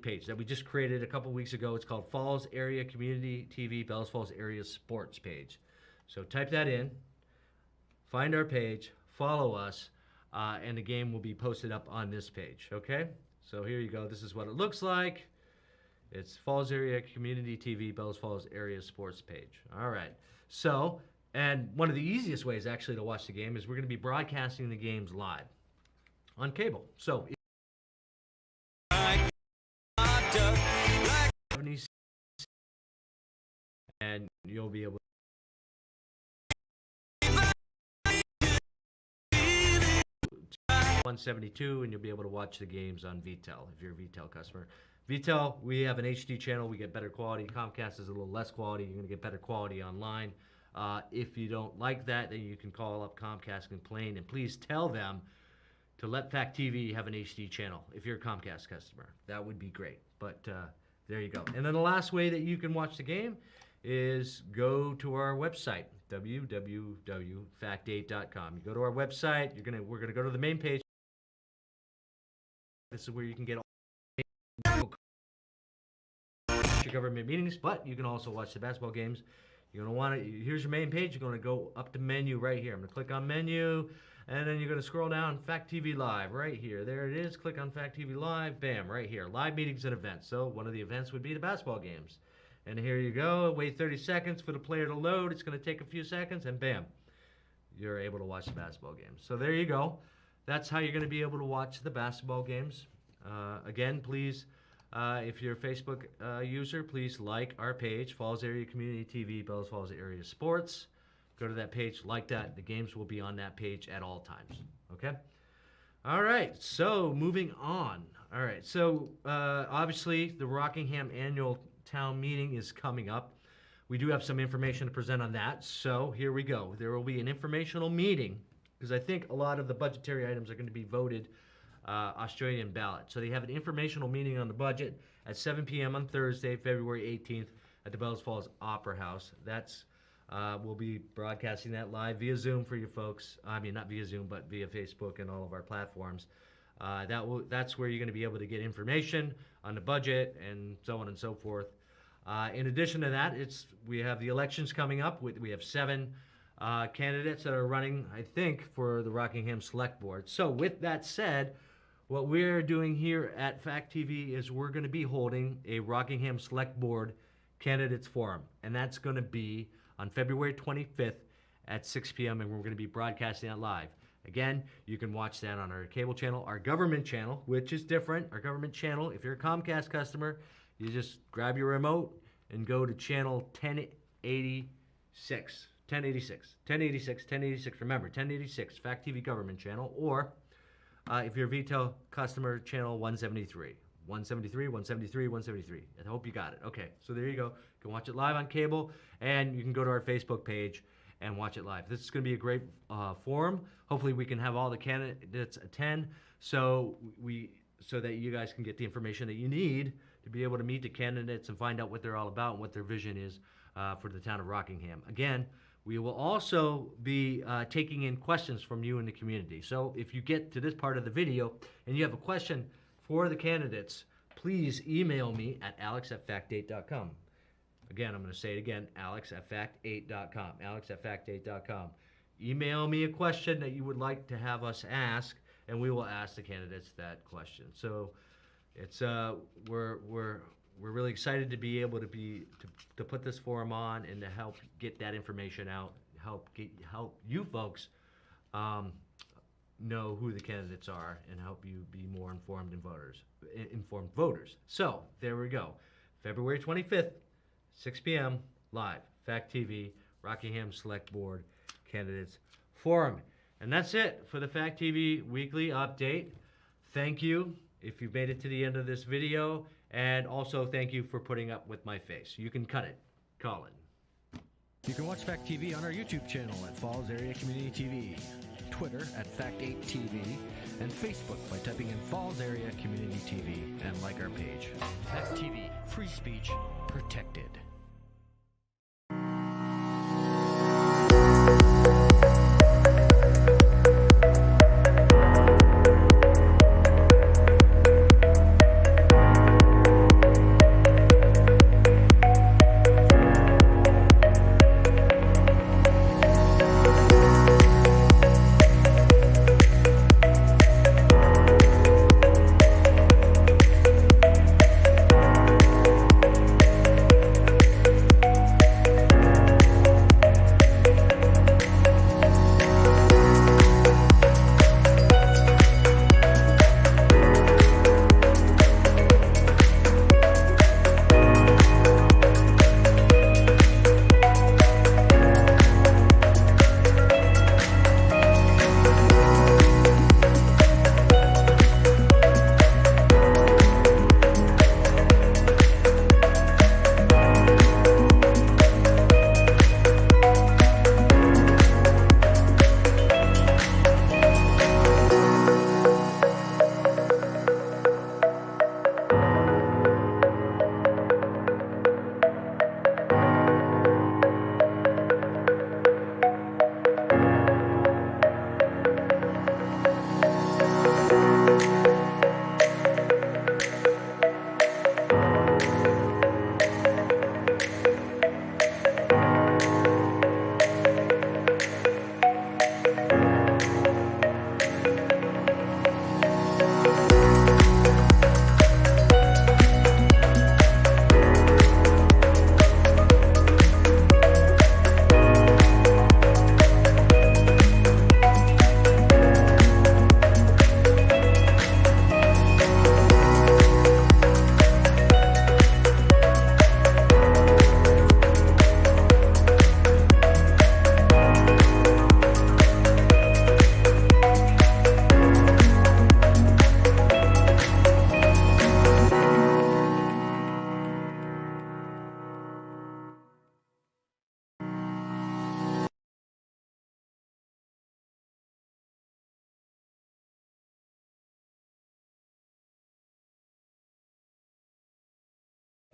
page that we just created a couple weeks ago. It's called Falls Area Community TV Bells Falls Area Sports page. So type that in, find our page, follow us, and the game will be posted up on this page, okay? So here you go. This is what it looks like. It's Falls Area Community TV Bells Falls Area Sports page. All right. So, and one of the easiest ways actually to watch the game is we're going to be broadcasting the games live on cable. So, and you'll be able 172, and you'll be able to watch the games on VTEL if you're a VTEL customer. VTEL, we have an HD channel. We get better quality. Comcast is a little less quality. You're going to get better quality online. If you don't like that, then you can call up Comcast and complain, and please tell them to let Fact TV have an HD channel if you're a Comcast customer. That would be great. But there you go. And then the last way that you can watch the game is go to our website, www.fact8.com. You go to our website. We're gonna go to the main page. This is where you can get all your government meetings, but you can also watch the basketball games. You're gonna want to. Here's your main page. You're gonna go up to menu right here. I'm gonna click on menu, and then you're gonna scroll down. Fact TV Live right here. There it is. Click on Fact TV Live. Bam, right here. Live meetings and events. So one of the events would be the basketball games. And here you go. Wait 30 seconds for the player to load. It's gonna take a few seconds, and bam, you're able to watch the basketball games. So there you go. That's how you're gonna be able to watch the basketball games. Again, please. If you're a Facebook user, please like our page, Falls Area Community TV, Bells Falls Area Sports. Go to that page, like that. The games will be on that page at all times, okay? All right, so moving on. All right, so obviously the Rockingham Annual Town Meeting is coming up. We do have some information to present on that, so here we go. There will be an informational meeting, because I think a lot of the budgetary items are going to be voted Australian ballot. So they have an informational meeting on the budget at 7 p.m. on Thursday, February 18th at the Bells Falls Opera House. We'll be broadcasting that live via Zoom for you folks. I mean, not via Zoom, but via Facebook and all of our platforms. That's where you're going to be able to get information on the budget and so on and so forth. In addition to that, we have the elections coming up. We have 7 candidates that are running, I think, for the Rockingham Select Board. So with that said, what we're doing here at Fact TV is we're going to be holding a Rockingham Select Board Candidates Forum, and that's going to be on February 25th at 6 p.m., and we're going to be broadcasting that live. Again, you can watch that on our cable channel, our government channel, which is different. Our government channel, if you're a Comcast customer, you just grab your remote and go to channel 1086. 1086. Remember, 1086, Fact TV government channel, or if you're a VTEL customer, channel 173. 173. I hope you got it. Okay, so there you go. You can watch it live on cable, and you can go to our Facebook page and watch it live. This is going to be a great forum. Hopefully, we can have all the candidates attend, so that you guys can get the information that you need to be able to meet the candidates and find out what they're all about and what their vision is for the town of Rockingham. Again, we will also be taking in questions from you in the community. So if you get to this part of the video and you have a question for the candidates, please email me at alex@fact8.com. Again, I'm going to say it again, alex@fact8.com. alex@fact8.com. Email me a question that you would like to have us ask, and we will ask the candidates that question. So it's we're really excited to be able to put this forum on and to help get that information out, help you folks know who the candidates are, and help you be more informed voters. So there we go, February 25th, 6 p.m. live, Fact TV, Rockingham Select Board Candidates Forum, and that's it for the Fact TV weekly update. Thank you if you've made it to the end of this video. And also, thank you for putting up with my face. You can cut it. Call it. You can watch Fact TV on our YouTube channel at Falls Area Community TV, Twitter at Fact8TV, and Facebook by typing in Falls Area Community TV and like our page. Fact TV, free speech protected.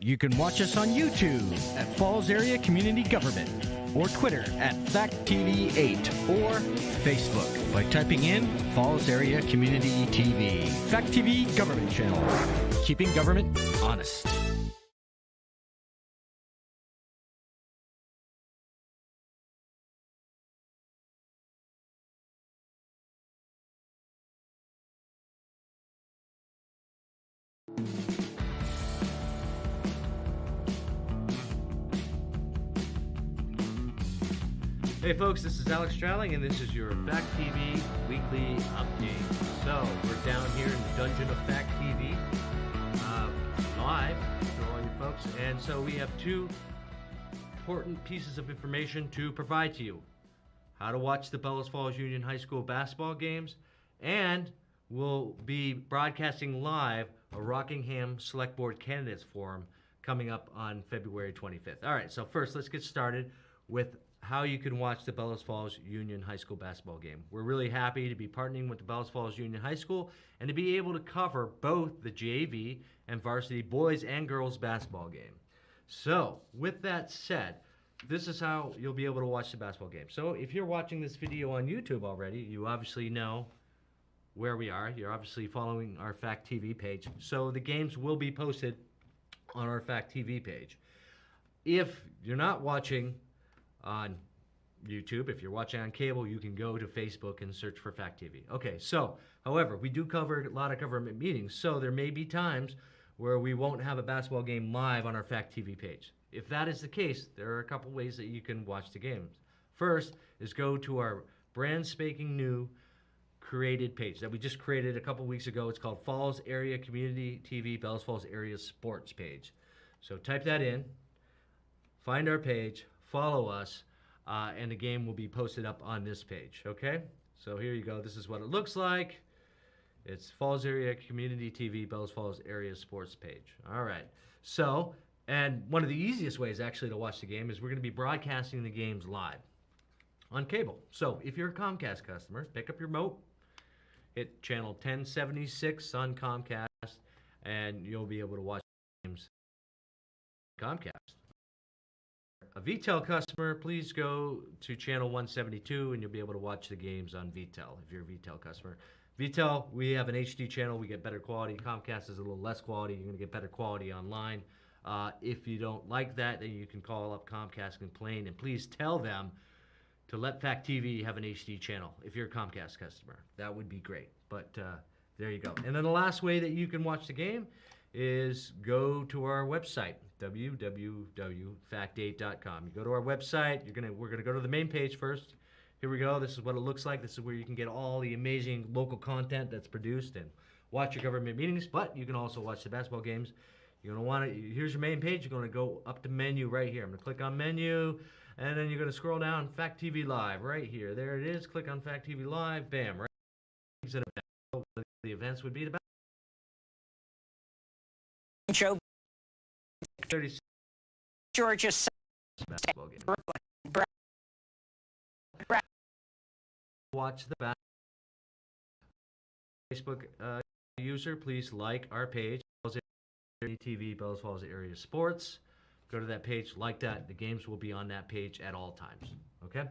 You can watch us on YouTube at Falls Area Community Government, or Twitter at FactTV8, or Facebook by typing in Falls Area Community TV. Fact TV Government Channel, keeping government honest. Hey folks, this is Alex Strouling, and this is your Fact TV weekly update. So, we're down here in the dungeon of Fact TV, live for all you folks, and so we have two important pieces of information to provide to you. How to watch the Bellows Falls Union High School basketball games, and we'll be broadcasting live a Rockingham Select Board Candidates Forum coming up on February 25th. All right, so first let's get started with how you can watch the Bellows Falls Union High School basketball game. We're really happy to be partnering with the Bellows Falls Union High School and to be able to cover both the JV and varsity boys and girls basketball game. So, with that said, this is how you'll be able to watch the basketball game. So, if you're watching this video on YouTube already, you obviously know where we are. You're obviously following our Fact TV page. So, the games will be posted on our Fact TV page. If you're not watching on YouTube, if you're watching on cable, you can go to Facebook and search for Fact TV. Okay, so, however, we do cover a lot of government meetings, so there may be times where we won't have a basketball game live on our Fact TV page. If that is the case, there are a couple ways that you can watch the games. First is go to our brand spanking new created page that we just created a couple weeks ago. It's called Falls Area Community TV Bellows Falls Area Sports page. So type that in, find our page, follow us, and the game will be posted up on this page, okay? So here you go. This is what it looks like. It's Falls Area Community TV, Bellows Falls Area Sports page. All right. So, and one of the easiest ways actually to watch the game is we're going to be broadcasting the games live on cable. So if you're a Comcast customer, pick up your remote, hit channel 1076 on Comcast, and you'll be able to watch games on Comcast. A VTEL customer, please go to channel 172 and you'll be able to watch the games on VTEL if you're a VTEL customer. VTEL, we have an HD channel, we get better quality. Comcast is a little less quality, you're going to get better quality online. If you don't like that, then you can call up Comcast and complain, and please tell them to let Fact TV have an HD channel if you're a Comcast customer. That would be great, but there you go. And then the last way that you can watch the game is go to our website, www.fact8.com. You go to our website, we're gonna go to the main page first. Here we go. This is what it looks like. This is where you can get all the amazing local content that's produced and watch your government meetings, but you can also watch the basketball games. You're gonna want to, here's your main page. You're gonna go up to menu right here. I'm gonna click on menu, and then you're gonna scroll down Fact TV Live right here. There it is. Click on Fact TV Live. Bam, right. The events would be about Joe 36 Georgia basketball game. Brooklyn. Watch the back. Facebook user, please like our page, Bellows Area TV, Bellows Falls Area Sports. Go to that page, like that. The games will be on that page at all times. Okay?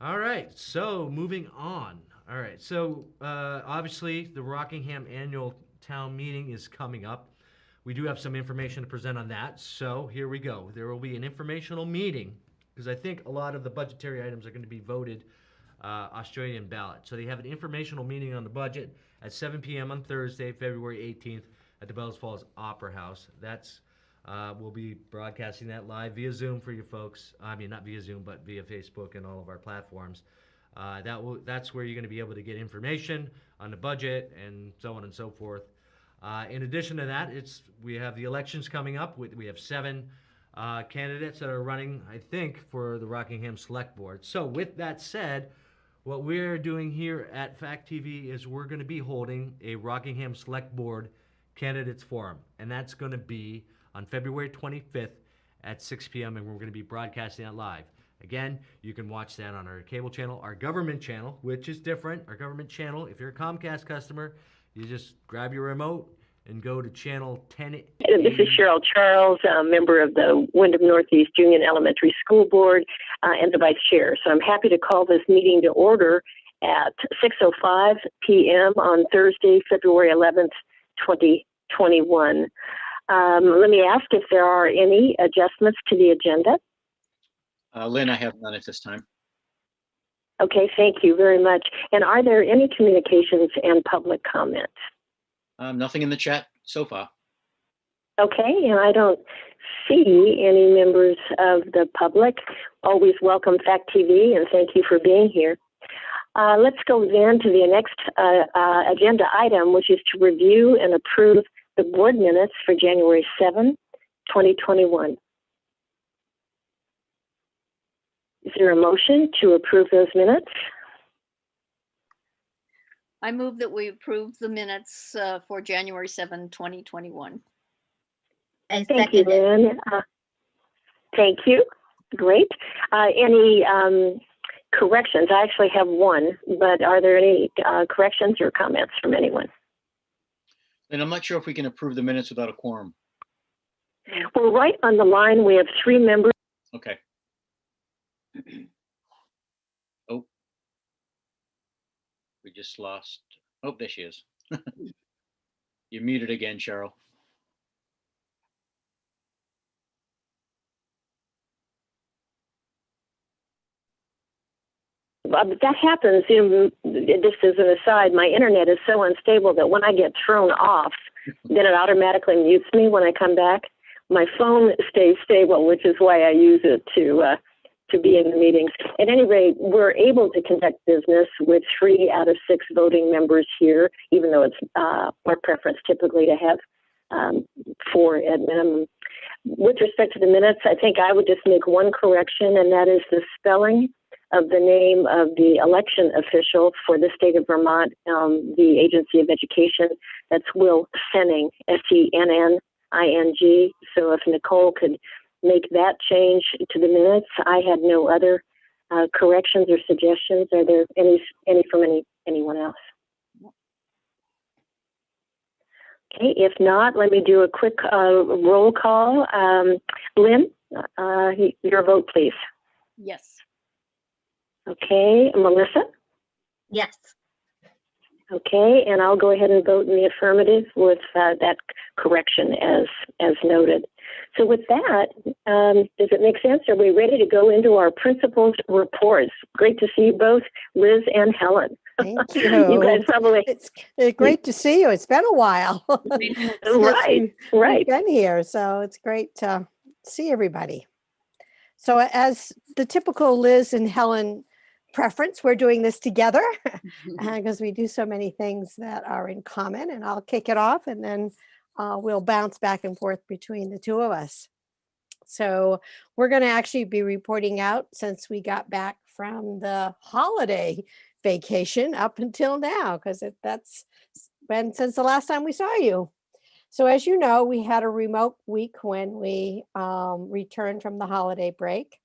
All right, so moving on. All right, so obviously the Rockingham Annual Town Meeting is coming up. We do have some information to present on that, so here we go. There will be an informational meeting, because I think a lot of the budgetary items are going to be voted Australian ballot. So they have an informational meeting on the budget at 7 p.m. on Thursday, February 18th at the Bellows Falls Opera House. We'll be broadcasting that live via Zoom for you folks. I mean, not via Zoom, but via Facebook and all of our platforms. That's where you're going to be able to get information on the budget and so on and so forth. In addition to that, we have the elections coming up. We have 7 candidates that are running, I think, for the Rockingham Select Board. So with that said, what we're doing here at Fact TV is we're going to be holding a Rockingham Select Board Candidates Forum, and that's going to be on February 25th at 6 p.m., and we're going to be broadcasting that live. Again, you can watch that on our cable channel, our government channel, which is different. Our government channel, if you're a Comcast customer, you just grab your remote, and go to channel 10. This is Cheryl Charles, a member of the Wyndham Northeast Union Elementary School Board and the Vice Chair. So I'm happy to call this meeting to order at 6:05 p.m. on Thursday, February 11th, 2021. Let me ask if there are any adjustments to the agenda. Lynn, I have none at this time. Okay, thank you very much. And are there any communications and public comments? Nothing in the chat so far. Okay, and I don't see any members of the public. Always welcome Fact TV, and thank you for being here. Let's go then to the next agenda item, which is to review and approve the board minutes for January 7, 2021. Is there a motion to approve those minutes? I move that we approve the minutes for January 7, 2021. I Thank you, second it. Lynn. Thank you. Great. Any corrections? I actually have one, but are there any corrections or comments from anyone? And I'm not sure if we can approve the minutes without a quorum. Well, right on the line, we have 3 members. Okay. Oh. We just lost. Oh, there she is. You're muted again, Cheryl. That happens, just as an aside, my internet is so unstable that when I get thrown off, then it automatically mutes me when I come back. My phone stays stable, which is why I use it to be in the meetings. At any rate, we're able to conduct business with 3 out of 6 voting members here, even though it's our preference typically to have 4 at minimum. With respect to the minutes, I think I would just make one correction, and that is the spelling of the name of the election official for the state of Vermont, the Agency of Education. That's Will Senning, Senning. So if Nicole could make that change to the minutes. I had no other corrections or suggestions. Are there any from anyone else? Okay, if not, let me do a quick roll call. Lynn, your vote, please. Yes. Okay, Melissa? Yes. Okay, and I'll go ahead and vote in the affirmative with that correction as noted. So with that, does it make sense? Are we ready to go into our principals' reports? Great to see you both, Liz and Helen. Thank you. You guys probably... It's great to see you. It's been a while. Right. We've been here, so it's great to see everybody. So as the typical Liz and Helen preference, we're doing this together because we do so many things that are in common, and I'll kick it off and then we'll bounce back and forth between the two of us. So we're going to actually be reporting out since we got back from the holiday vacation up until now, because that's been since the last time we saw you. So as you know, we had a remote week when we returned from the holiday break,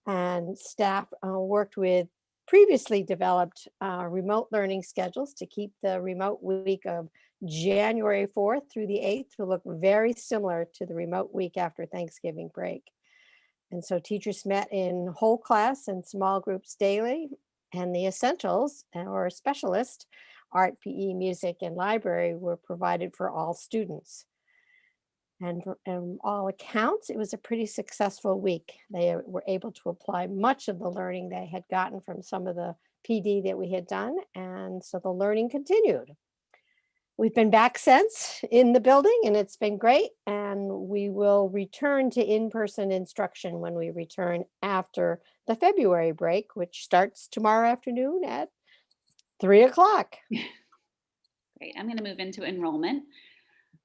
and staff worked with previously developed remote learning schedules to keep the remote week of January 4th through the 8th to look very similar to the remote week after Thanksgiving break. And so teachers met in whole class and small groups daily, and the essentials or specialist, art, PE, music, and library were provided for all students. And from all accounts, it was a pretty successful week. They were able to apply much of the learning they had gotten from some of the PD that we had done. And so the learning continued. We've been back since in the building, and it's been great. And we will return to in-person instruction when we return after the February break, which starts tomorrow afternoon at 3 o'clock. Great. I'm going to move into enrollment.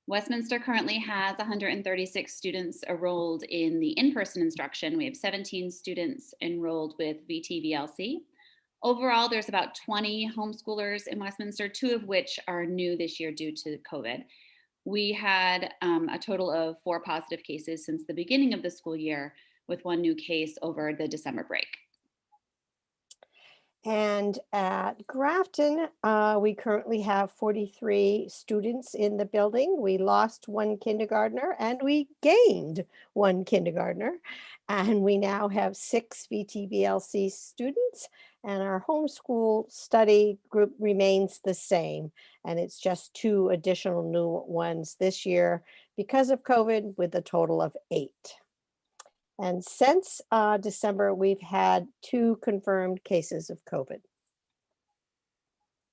Westminster currently has 136 students enrolled in the in-person instruction. We have 17 students enrolled with VTVLC. Overall, there's about 20 homeschoolers in Westminster, 2 of which are new this year due to COVID. We had a total of 4 positive cases since the beginning of the school year, with 1 new case over the December break. And at Grafton, we currently have 43 students in the building. We lost one kindergartner and we gained one kindergartner. And we now have 6 VTBLC students, and our homeschool study group remains the same. And it's just 2 additional new ones this year because of COVID, with a total of 8. And since December, we've had 2 confirmed cases of COVID.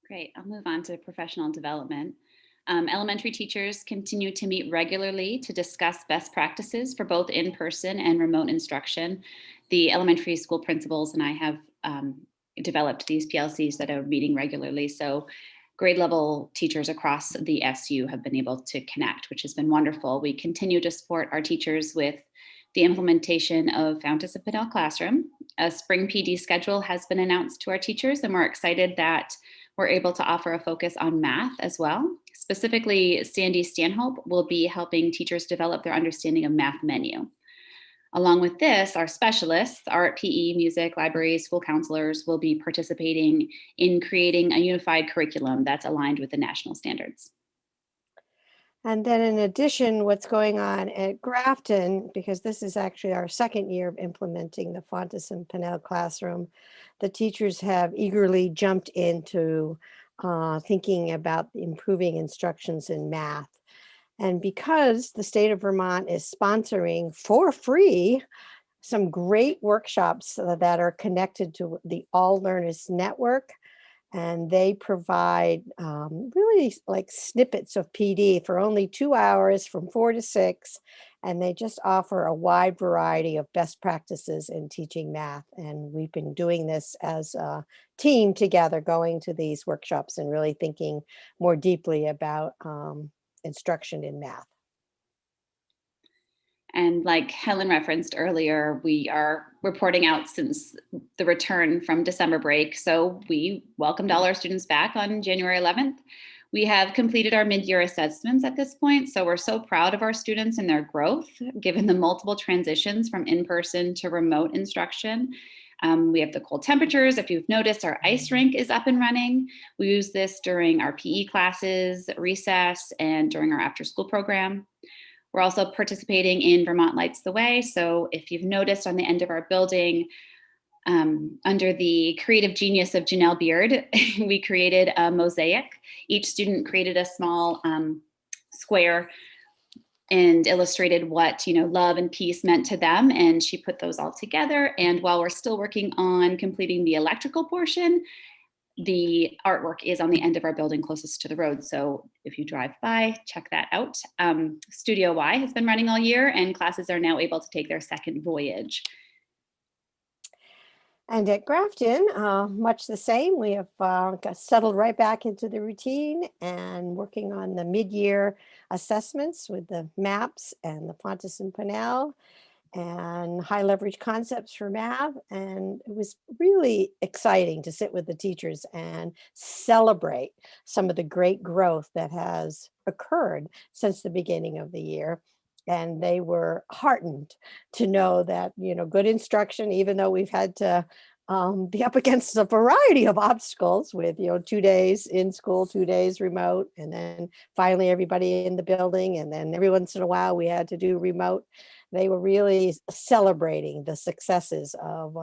Great. I'll move on to professional development. Elementary teachers continue to meet regularly to discuss best practices for both in-person and remote instruction. The elementary school principals and I have developed these PLCs that are meeting regularly. So grade level teachers across the SU have been able to connect, which has been wonderful. We continue to support our teachers with the implementation of Fountas of Pinnell Classroom. A spring PD schedule has been announced to our teachers, and we're excited that we're able to offer a focus on math as well. Specifically, Sandy Stanhope will be helping teachers develop their understanding of math menu. Along with this, our specialists, art, PE, music, libraries, school counselors will be participating in creating a unified curriculum that's aligned with the national standards. And then in addition, what's going on at Grafton, because this is actually our second year of implementing the Fountas and Pinnell Classroom, the teachers have eagerly jumped into thinking about improving instructions in math. And because the state of Vermont is sponsoring for free some great workshops that are connected to the All Learners Network, and they provide really like snippets of PD for only 2 hours from 4 to 6. And they just offer a wide variety of best practices in teaching math. And we've been doing this as a team together, going to these workshops and really thinking more deeply about instruction in math. And like Helen referenced earlier, we are reporting out since the return from December break. So we welcomed all our students back on January 11th. We have completed our mid-year assessments at this point. So we're so proud of our students and their growth, given the multiple transitions from in-person to remote instruction. We have the cold temperatures. If you've noticed, our ice rink is up and running. We use this during our PE classes, recess, and during our after-school program. We're also participating in Vermont Lights the Way. So if you've noticed on the end of our building, under the creative genius of Janelle Beard, we created a mosaic. Each student created a small square and illustrated what love and peace meant to them. And she put those all together. And while we're still working on completing the electrical portion, the artwork is on the end of our building closest to the road. So if you drive by, check that out. Studio Y has been running all year, and classes are now able to take their second voyage. And at Grafton, much the same. We have got settled right back into the routine and working on the mid-year assessments with the MAPS and the Fountas and Pinnell and high leverage concepts for math. And it was really exciting to sit with the teachers and celebrate some of the great growth that has occurred since the beginning of the year. And they were heartened to know that, good instruction, even though we've had to be up against a variety of obstacles with, 2 days in school, 2 days remote, and then finally everybody in the building. And then every once in a while we had to do remote. They were really celebrating the successes of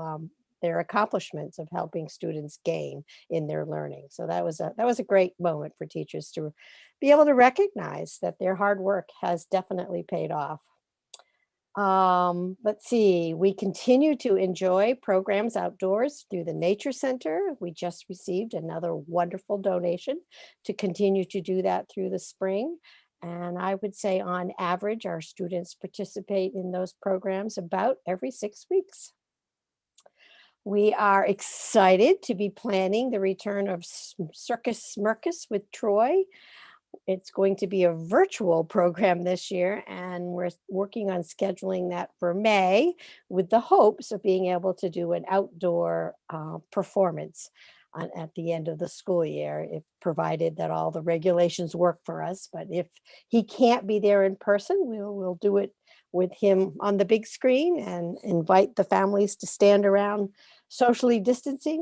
their accomplishments of helping students gain in their learning. So that was a great moment for teachers to be able to recognize that their hard work has definitely paid off. Let's see, we continue to enjoy programs outdoors through the Nature Center. We just received another wonderful donation to continue to do that through the spring. And I would say on average, our students participate in those programs about every 6 weeks. We are excited to be planning the return of Circus Smirkus with Troy. It's going to be a virtual program this year, and we're working on scheduling that for May with the hopes of being able to do an outdoor performance at the end of the school year, if provided that all the regulations work for us. But if he can't be there in person, we'll do it with him on the big screen and invite the families to stand around socially distancing